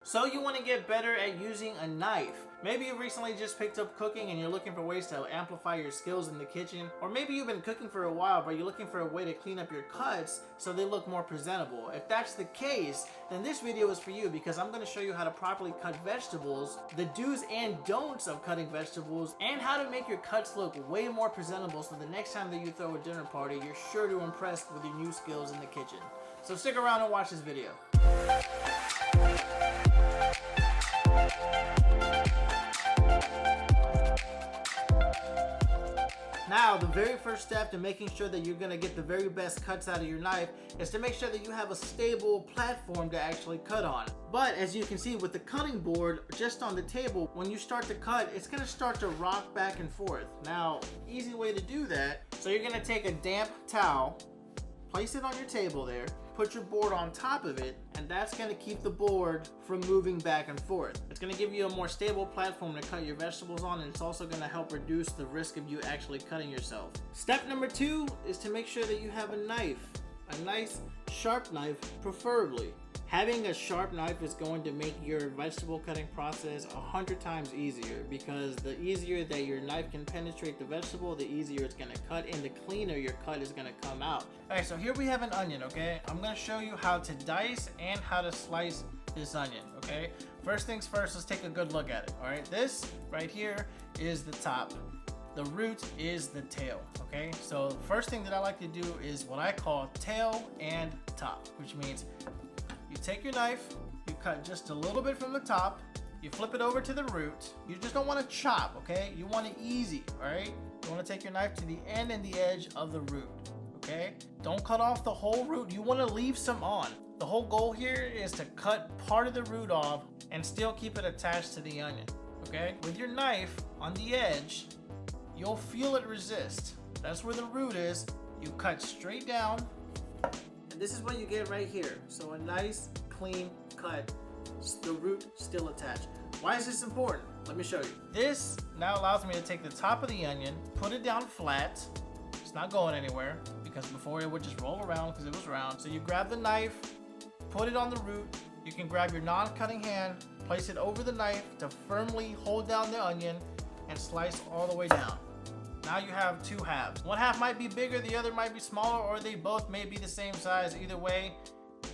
So you want to get better at using a knife. Maybe you recently just picked up cooking and you're looking for ways to amplify your skills in the kitchen. Or maybe you've been cooking for a while but you're looking for a way to clean up your cuts so they look more presentable. If that's the case, then this video is for you because I'm going to show you how to properly cut vegetables, the do's and don'ts of cutting vegetables, and how to make your cuts look way more presentable so the next time that you throw a dinner party, you're sure to impress with your new skills in the kitchen. So stick around and watch this video. Now, the very first step to making sure that you're going to get the very best cuts out of your knife is to make sure that you have a stable platform to actually cut on. But as you can see with the cutting board just on the table, when you start to cut, it's going to start to rock back and forth. Now, easy way to do that, so you're going to take a damp towel, place it on your table there, put your board on top of it, and that's going to keep the board from moving back and forth. It's going to give you a more stable platform to cut your vegetables on, and it's also going to help reduce the risk of you actually cutting yourself. Step number 2 is to make sure that you have a knife, a nice sharp knife preferably. Having a sharp knife is going to make your vegetable cutting process 100 times easier, because the easier that your knife can penetrate the vegetable, the easier it's going to cut, and the cleaner your cut is going to come out. Alright, so here we have an onion, okay? I'm going to show you how to dice and how to slice this onion, okay? First things first, let's take a good look at it, alright? This right here is the top. The root is the tail, okay? So the first thing that I like to do is what I call tail and top, which means you take your knife, you cut just a little bit from the top, you flip it over to the root. You just don't want to chop, okay? You want it easy, all right? You want to take your knife to the end and the edge of the root, okay? Don't cut off the whole root. You want to leave some on. The whole goal here is to cut part of the root off and still keep it attached to the onion, okay? With your knife on the edge, you'll feel it resist. That's where the root is. You cut straight down. This is what you get right here. So a nice clean cut, the root still attached. Why is this important? Let me show you. This now allows me to take the top of the onion, put it down flat. It's not going anywhere because before it would just roll around because it was round. So you grab the knife, put it on the root. You can grab your non-cutting hand, place it over the knife to firmly hold down the onion and slice all the way down. Now you have two halves. One half might be bigger, the other might be smaller, or they both may be the same size. Either way,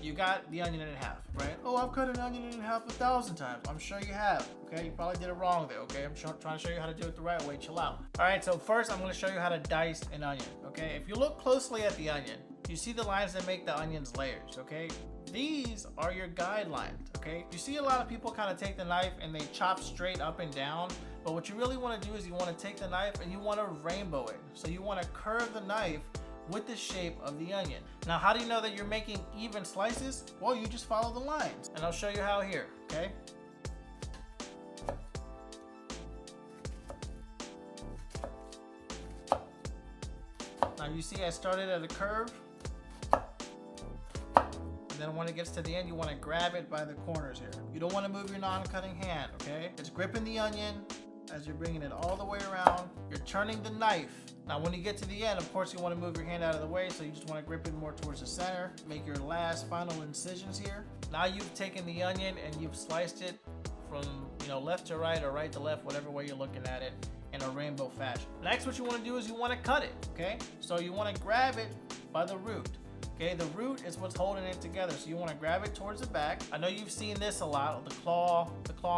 you got the onion in half, right? Oh, I've cut an onion in half 1,000 times. I'm sure you have, okay? You probably did it wrong there, okay? I'm trying to show you how to do it the right way. Chill out. All right, so first I'm gonna show you how to dice an onion, okay? If you look closely at the onion, you see the lines that make the onion's layers, okay? These are your guidelines, okay? You see a lot of people kind of take the knife and they chop straight up and down, but what you really want to do is you want to take the knife and you want to rainbow it. So you want to curve the knife with the shape of the onion. Now, how do you know that you're making even slices? Well, you just follow the lines, and I'll show you how here, okay? Now you see I started at a curve, and then when it gets to the end, you want to grab it by the corners here. You don't want to move your non-cutting hand, okay? It's gripping the onion as you're bringing it all the way around. You're turning the knife. Now when you get to the end, of course you want to move your hand out of the way, so you just want to grip it more towards the center. Make your last final incisions here. Now you've taken the onion and you've sliced it from, left to right or right to left, whatever way you're looking at it, in a rainbow fashion. Next, what you want to do is you want to cut it, okay? So you want to grab it by the root. Okay, the root is what's holding it together, so you want to grab it towards the back. I know you've seen this a lot, the claw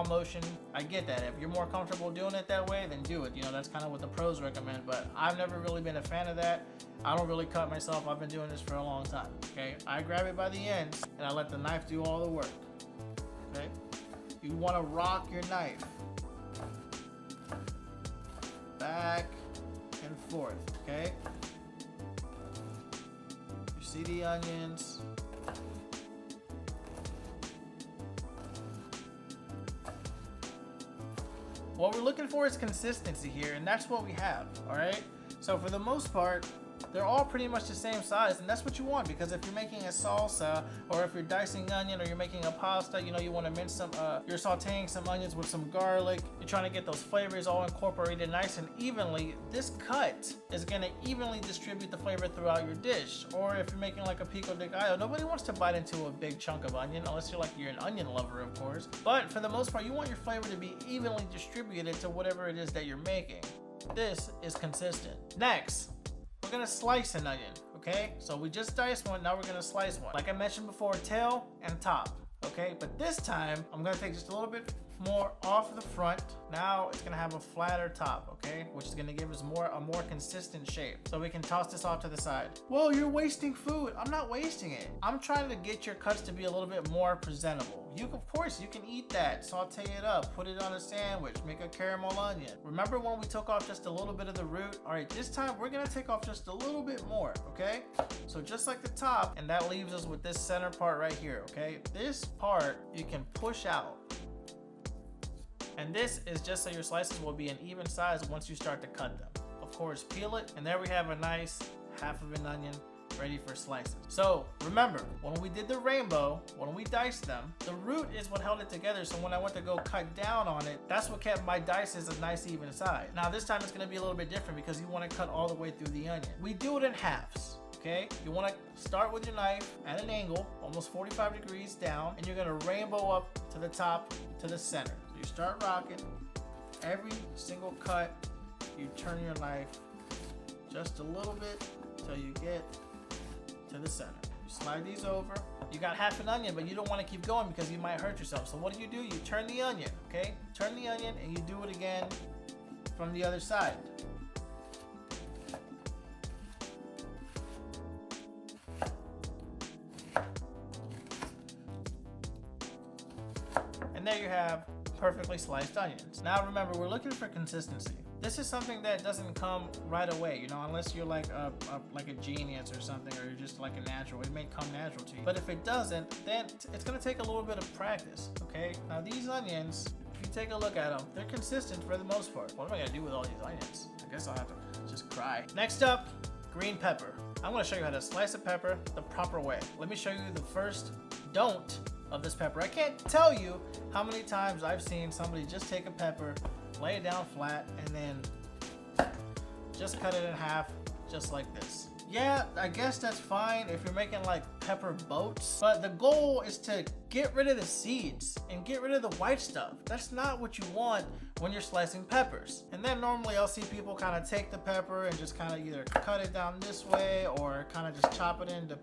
motion. I get that. If you're more comfortable doing it that way, then do it. That's kind of what the pros recommend, but I've never really been a fan of that. I don't really cut myself. I've been doing this for a long time, okay? I grab it by the ends, and I let the knife do all the work, okay? You want to rock your knife back and forth, okay? See the onions. What we're looking for is consistency here, and that's what we have, all right? So for the most part, They're all pretty much the same size, and that's what you want, because if you're making a salsa, or if you're dicing onion, or you're making a pasta, you know, you want to mince some, you're sauteing some onions with some garlic, you're trying to get those flavors all incorporated nice and evenly. This cut is going to evenly distribute the flavor throughout your dish. Or if you're making like a pico de gallo, nobody wants to bite into a big chunk of onion, unless you're an onion lover, of course. But for the most part, you want your flavor to be evenly distributed to whatever it is that you're making. This is consistent. Next, we're gonna slice an onion, okay? So we just diced one, now we're gonna slice one. Like I mentioned before, tail and top, okay? But this time, I'm gonna take just a little bit more off the front. Now it's gonna have a flatter top, okay? Which is gonna give us a more consistent shape. So we can toss this off to the side. Whoa, you're wasting food. I'm not wasting it. I'm trying to get your cuts to be a little bit more presentable. Of course, you can eat that, saute it up, put it on a sandwich, make a caramel onion. Remember when we took off just a little bit of the root? All right, this time we're gonna take off just a little bit more, okay? So just like the top, and that leaves us with this center part right here, okay? This part you can push out. And this is just so your slices will be an even size once you start to cut them. Of course, peel it, and there we have a nice half of an onion ready for slices. So remember, when we did the rainbow, when we diced them, the root is what held it together. So when I went to go cut down on it, that's what kept my dices a nice even size. Now this time it's gonna be a little bit different because you wanna cut all the way through the onion. We do it in halves. Okay, you want to start with your knife at an angle, almost 45 degrees down, and you're going to rainbow up to the top, to the center. So you start rocking. Every single cut, you turn your knife just a little bit till you get to the center. You slide these over. You got half an onion, but you don't want to keep going because you might hurt yourself. So what do? You turn the onion, okay? Turn the onion and you do it again from the other side. There you have perfectly sliced onions. Now remember, we're looking for consistency. This is something that doesn't come right away, you know, unless you're like a genius or something, or you're just like a natural. It may come natural to you. But if it doesn't, then it's gonna take a little bit of practice, okay? Now these onions, if you take a look at them, they're consistent for the most part. What am I gonna do with all these onions? I guess I'll have to just cry. Next up, green pepper. I'm gonna show you how to slice a pepper the proper way. Let me show you the first don't of this pepper. I can't tell you how many times I've seen somebody just take a pepper, lay it down flat, and then just cut it in half just like this. Yeah, I guess that's fine if you're making like pepper boats, but the goal is to get rid of the seeds and get rid of the white stuff. That's not what you want when you're slicing peppers. And then normally I'll see people kind of take the pepper and just kind of either cut it down this way or kind of just chop it into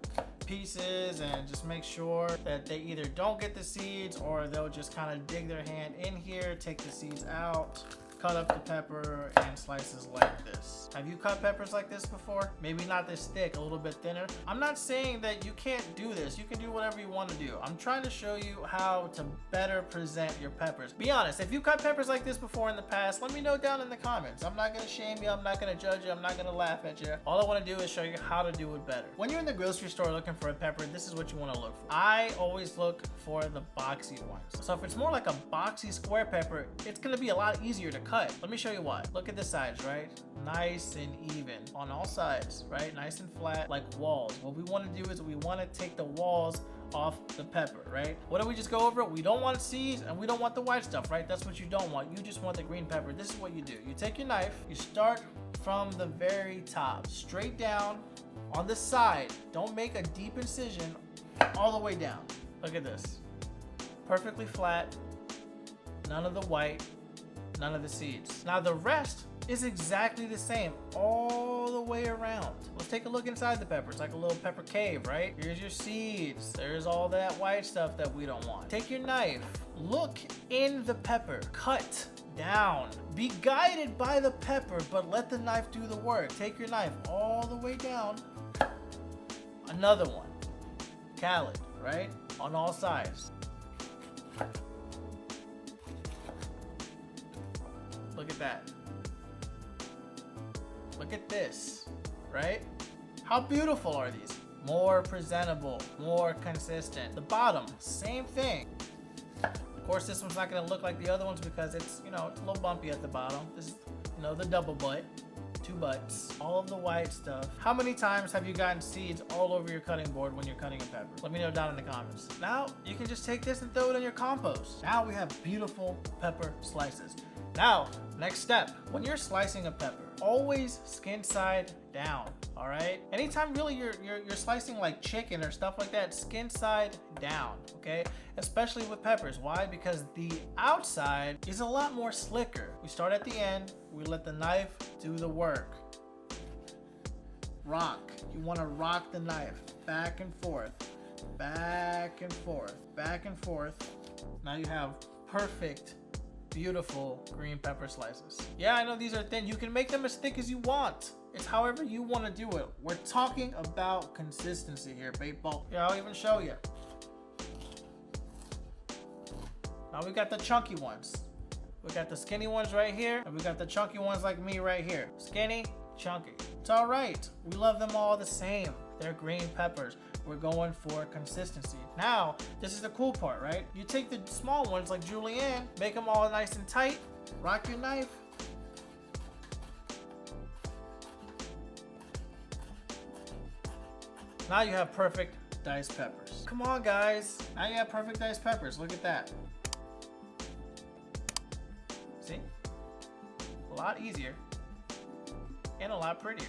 pieces and just make sure that they either don't get the seeds or they'll just kind of dig their hand in here, take the seeds out, cut up the pepper and slices like this. Have you cut peppers like this before? Maybe not this thick, a little bit thinner. I'm not saying that you can't do this. You can do whatever you want to do. I'm trying to show you how to better present your peppers. Be honest, if you cut peppers like this before in the past, let me know down in the comments. I'm not gonna shame you, I'm not gonna judge you, I'm not gonna laugh at you. All I want to do is show you how to do it better. When you're in the grocery store looking for a pepper, this is what you want to look for. I always look for the boxy ones. So if it's more like a boxy square pepper, it's gonna be a lot easier to cut. Let me show you why. Look at the sides, right? Nice and even on all sides, right? Nice and flat like walls. What we want to do is we want to take the walls off the pepper, right? What do we just go over? We don't want seeds and we don't want the white stuff, right? That's what you don't want. You just want the green pepper. This is what you do. You take your knife, you start from the very top, straight down on the side. Don't make a deep incision all the way down. Look at this. Perfectly flat, none of the white, none of the seeds. Now the rest is exactly the same all the way around. Let's take a look inside the pepper. It's like a little pepper cave, right? Here's your seeds. There's all that white stuff that we don't want. Take your knife, look in the pepper, cut down. Be guided by the pepper, but let the knife do the work. Take your knife all the way down. Another one, callid, right? On all sides. Look at that. Look at this, right? How beautiful are these? More presentable, more consistent. The bottom, same thing. Of course, this one's not gonna look like the other ones because it's, you know, it's a little bumpy at the bottom. This is, you know, the double butt. to butts, all of the white stuff. How many times have you gotten seeds all over your cutting board when you're cutting a pepper? Let me know down in the comments. Now you can just take this and throw it in your compost. Now we have beautiful pepper slices. Now, next step, when you're slicing a pepper, always skin side down, all right? Anytime really you're slicing like chicken or stuff like that, skin side down, okay? Especially with peppers. Why? Because the outside is a lot more slicker. We start at the end, we let the knife do the work. Rock. You want to rock the knife back and forth, back and forth, back and forth. Now you have perfect, beautiful green pepper slices. Yeah, I know these are thin. You can make them as thick as you want. It's however you want to do it. We're talking about consistency here, bait ball. Yeah, I'll even show you. Now we got the chunky ones. We got the skinny ones right here, and we got the chunky ones like me right here. Skinny, chunky. It's all right. We love them all the same. They're green peppers. We're going for consistency. Now, this is the cool part, right? You take the small ones like Julianne, make them all nice and tight, rock your knife. Now you have perfect diced peppers. Come on, guys. Now you have perfect diced peppers. Look at that. See? A lot easier and a lot prettier.